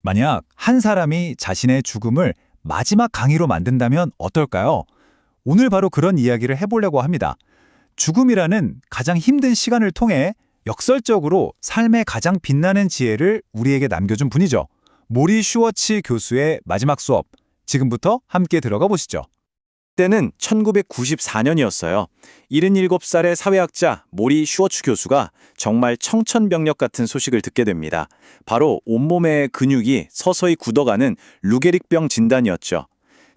만약 한 사람이 자신의 죽음을 마지막 강의로 만든다면 어떨까요? 오늘 바로 그런 이야기를 해보려고 합니다. 죽음이라는 가장 힘든 시간을 통해 역설적으로 삶의 가장 빛나는 지혜를 우리에게 남겨준 분이죠. 모리 슈워츠 교수의 마지막 수업, 지금부터 함께 들어가 보시죠. 때는 1994년이었어요. 77살의 사회학자 모리 슈워츠 교수가 정말 청천벽력 같은 소식을 듣게 됩니다. 바로 온몸의 근육이 서서히 굳어가는 루게릭병 진단이었죠.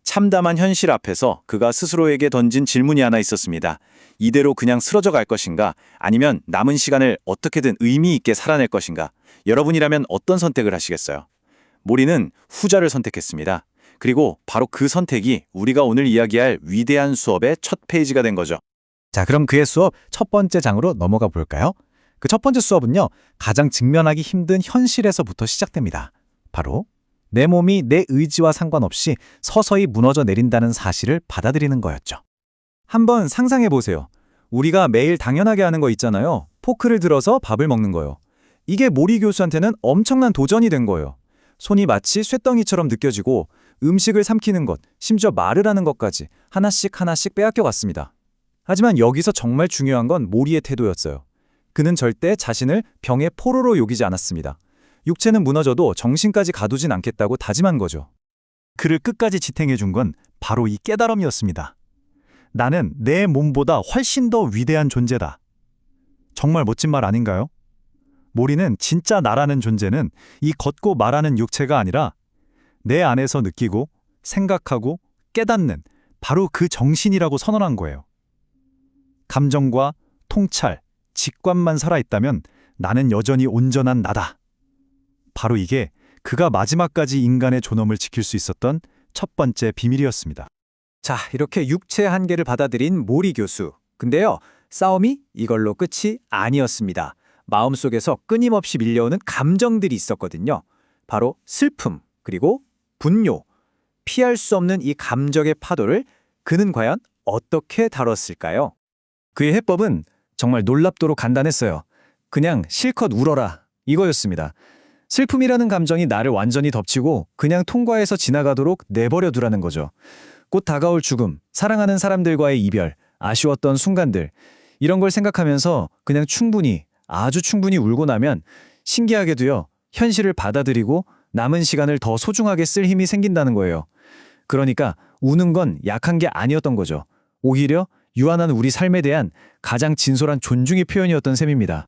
참담한 현실 앞에서 그가 스스로에게 던진 질문이 하나 있었습니다. 이대로 그냥 쓰러져 갈 것인가? 아니면 남은 시간을 어떻게든 의미 있게 살아낼 것인가? 여러분이라면 어떤 선택을 하시겠어요? 모리는 후자를 선택했습니다. 그리고 바로 그 선택이 우리가 오늘 이야기할 위대한 수업의 첫 페이지가 된 거죠. 자, 그럼 그의 수업 첫 번째 장으로 넘어가 볼까요? 그 첫 번째 수업은요, 가장 직면하기 힘든 현실에서부터 시작됩니다. 바로 내 몸이 내 의지와 상관없이 서서히 무너져 내린다는 사실을 받아들이는 거였죠. 한번 상상해 보세요. 우리가 매일 당연하게 하는 거 있잖아요. 포크를 들어서 밥을 먹는 거요. 이게 모리 교수한테는 엄청난 도전이 된 거예요. 손이 마치 쇳덩이처럼 느껴지고 음식을 삼키는 것, 심지어 말을 하는 것까지 하나씩 하나씩 빼앗겨 갔습니다. 하지만 여기서 정말 중요한 건 모리의 태도였어요. 그는 절대 자신을 병의 포로로 여기지 않았습니다. 육체는 무너져도 정신까지 가두진 않겠다고 다짐한 거죠. 그를 끝까지 지탱해 준 건 바로 이 깨달음이었습니다. 나는 내 몸보다 훨씬 더 위대한 존재다. 정말 멋진 말 아닌가요? 모리는 진짜 나라는 존재는 이 걷고 말하는 육체가 아니라 내 안에서 느끼고 생각하고 깨닫는 바로 그 정신이라고 선언한 거예요. 감정과 통찰, 직관만 살아있다면 나는 여전히 온전한 나다. 바로 이게 그가 마지막까지 인간의 존엄을 지킬 수 있었던 첫 번째 비밀이었습니다. 자, 이렇게 육체의 한계를 받아들인 모리 교수. 근데요, 싸움이 이걸로 끝이 아니었습니다. 마음속에서 끊임없이 밀려오는 감정들이 있었거든요. 바로 슬픔, 그리고 분노. 피할 수 없는 이 감정의 파도를 그는 과연 어떻게 다뤘을까요? 그의 해법은 정말 놀랍도록 간단했어요. 그냥 실컷 울어라, 이거였습니다. 슬픔이라는 감정이 나를 완전히 덮치고 그냥 통과해서 지나가도록 내버려 두라는 거죠. 곧 다가올 죽음, 사랑하는 사람들과의 이별, 아쉬웠던 순간들, 이런 걸 생각하면서 그냥 충분히, 아주 충분히 울고 나면 신기하게도요, 현실을 받아들이고 남은 시간을 더 소중하게 쓸 힘이 생긴다는 거예요. 그러니까 우는 건 약한 게 아니었던 거죠. 오히려 유한한 우리 삶에 대한 가장 진솔한 존중의 표현이었던 셈입니다.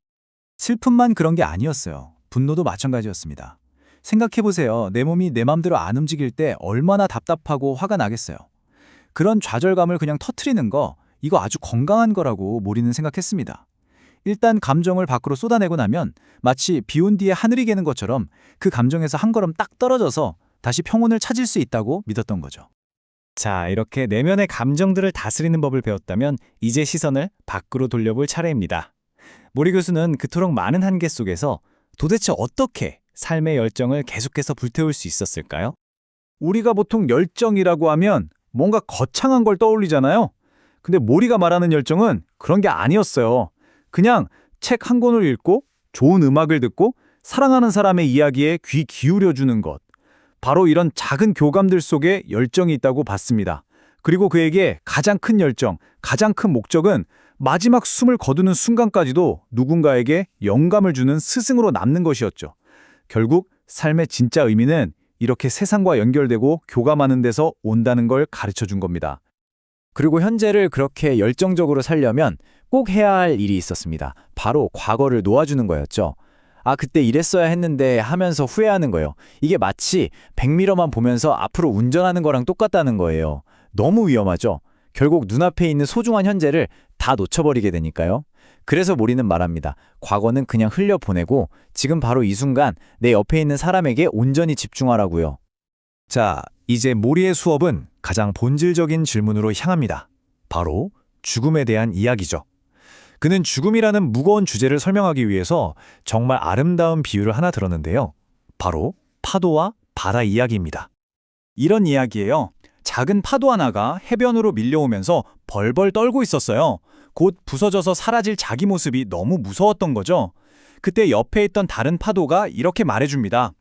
슬픔만 그런 게 아니었어요. 분노도 마찬가지였습니다. 생각해보세요. 내 몸이 내 맘대로 안 움직일 때 얼마나 답답하고 화가 나겠어요. 그런 좌절감을 그냥 터트리는 거, 이거 아주 건강한 거라고 모리는 생각했습니다. 일단 감정을 밖으로 쏟아내고 나면 마치 비 온 뒤에 하늘이 개는 것처럼 그 감정에서 한 걸음 딱 떨어져서 다시 평온을 찾을 수 있다고 믿었던 거죠. 자, 이렇게 내면의 감정들을 다스리는 법을 배웠다면 이제 시선을 밖으로 돌려볼 차례입니다. 모리 교수는 그토록 많은 한계 속에서 도대체 어떻게 삶의 열정을 계속해서 불태울 수 있었을까요? 우리가 보통 열정이라고 하면 뭔가 거창한 걸 떠올리잖아요. 근데 모리가 말하는 열정은 그런 게 아니었어요. 그냥 책 한 권을 읽고 좋은 음악을 듣고 사랑하는 사람의 이야기에 귀 기울여주는 것. 바로 이런 작은 교감들 속에 열정이 있다고 봤습니다. 그리고 그에게 가장 큰 열정, 가장 큰 목적은 마지막 숨을 거두는 순간까지도 누군가에게 영감을 주는 스승으로 남는 것이었죠. 결국 삶의 진짜 의미는 이렇게 세상과 연결되고 교감하는 데서 온다는 걸 가르쳐 준 겁니다. 그리고 현재를 그렇게 열정적으로 살려면 꼭 해야 할 일이 있었습니다. 바로 과거를 놓아주는 거였죠. 아, 그때 이랬어야 했는데 하면서 후회하는 거예요. 이게 마치 백미러만 보면서 앞으로 운전하는 거랑 똑같다는 거예요. 너무 위험하죠. 결국 눈앞에 있는 소중한 현재를 다 놓쳐버리게 되니까요. 그래서 모리는 말합니다. 과거는 그냥 흘려보내고 지금 바로 이 순간 내 옆에 있는 사람에게 온전히 집중하라고요. 자, 이제 모리의 수업은 가장 본질적인 질문으로 향합니다. 바로 죽음에 대한 이야기죠. 그는 죽음이라는 무거운 주제를 설명하기 위해서 정말 아름다운 비유를 하나 들었는데요. 바로 파도와 바다 이야기입니다. 이런 이야기예요. 작은 파도 하나가 해변으로 밀려오면서 벌벌 떨고 있었어요. 곧 부서져서 사라질 자기 모습이 너무 무서웠던 거죠. 그때 옆에 있던 다른 파도가 이렇게 말해줍니다.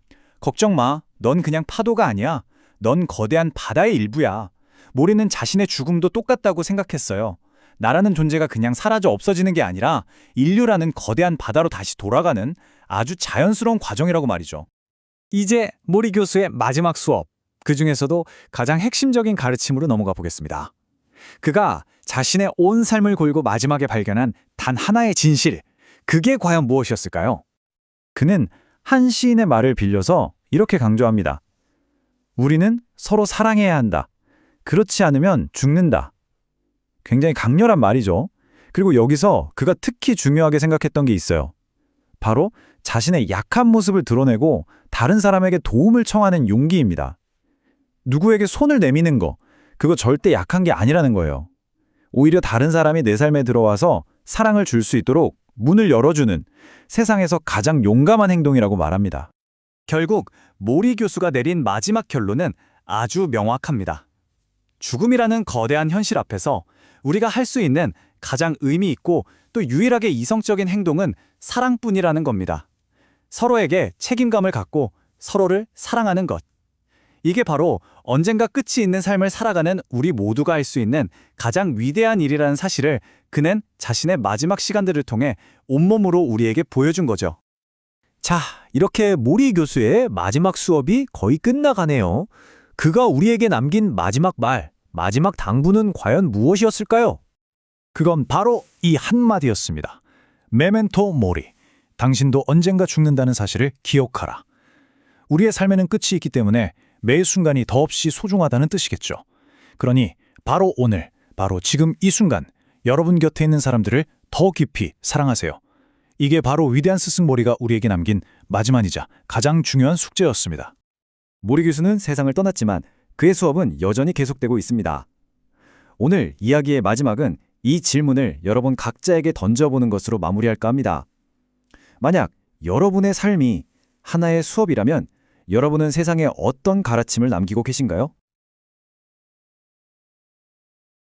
걱정 마. 넌 그냥 파도가 아니야. 넌 거대한 바다의 일부야. 모리는 자신의 죽음도 똑같다고 생각했어요. 나라는 존재가 그냥 사라져 없어지는 게 아니라 인류라는 거대한 바다로 다시 돌아가는 아주 자연스러운 과정이라고 말이죠. 이제 모리 교수의 마지막 수업, 그 중에서도 가장 핵심적인 가르침으로 넘어가 보겠습니다. 그가 자신의 온 삶을 걸고 마지막에 발견한 단 하나의 진실, 그게 과연 무엇이었을까요? 그는 한 시인의 말을 빌려서 이렇게 강조합니다. 우리는 서로 사랑해야 한다. 그렇지 않으면 죽는다. 굉장히 강렬한 말이죠. 그리고 여기서 그가 특히 중요하게 생각했던 게 있어요. 바로 자신의 약한 모습을 드러내고 다른 사람에게 도움을 청하는 용기입니다. 누구에게 손을 내미는 거, 그거 절대 약한 게 아니라는 거예요. 오히려 다른 사람이 내 삶에 들어와서 사랑을 줄 수 있도록 문을 열어주는 세상에서 가장 용감한 행동이라고 말합니다. 결국 모리 교수가 내린 마지막 결론은 아주 명확합니다. 죽음이라는 거대한 현실 앞에서 우리가 할 수 있는 가장 의미 있고 또 유일하게 이성적인 행동은 사랑뿐이라는 겁니다. 서로에게 책임감을 갖고 서로를 사랑하는 것. 이게 바로 언젠가 끝이 있는 삶을 살아가는 우리 모두가 할 수 있는 가장 위대한 일이라는 사실을 그는 자신의 마지막 시간들을 통해 온몸으로 우리에게 보여준 거죠. 자, 이렇게 모리 교수의 마지막 수업이 거의 끝나가네요. 그가 우리에게 남긴 마지막 말, 마지막 당부는 과연 무엇이었을까요? 그건 바로 이 한마디였습니다. 메멘토 모리. 당신도 언젠가 죽는다는 사실을 기억하라. 우리의 삶에는 끝이 있기 때문에 매 순간이 더없이 소중하다는 뜻이겠죠. 그러니 바로 오늘, 바로 지금 이 순간 여러분 곁에 있는 사람들을 더 깊이 사랑하세요. 이게 바로 위대한 스승 모리가 우리에게 남긴 마지막이자 가장 중요한 숙제였습니다. 모리 교수는 세상을 떠났지만 그의 수업은 여전히 계속되고 있습니다. 오늘 이야기의 마지막은 이 질문을 여러분 각자에게 던져보는 것으로 마무리할까 합니다. 만약 여러분의 삶이 하나의 수업이라면 여러분은 세상에 어떤 가르침을 남기고 계신가요?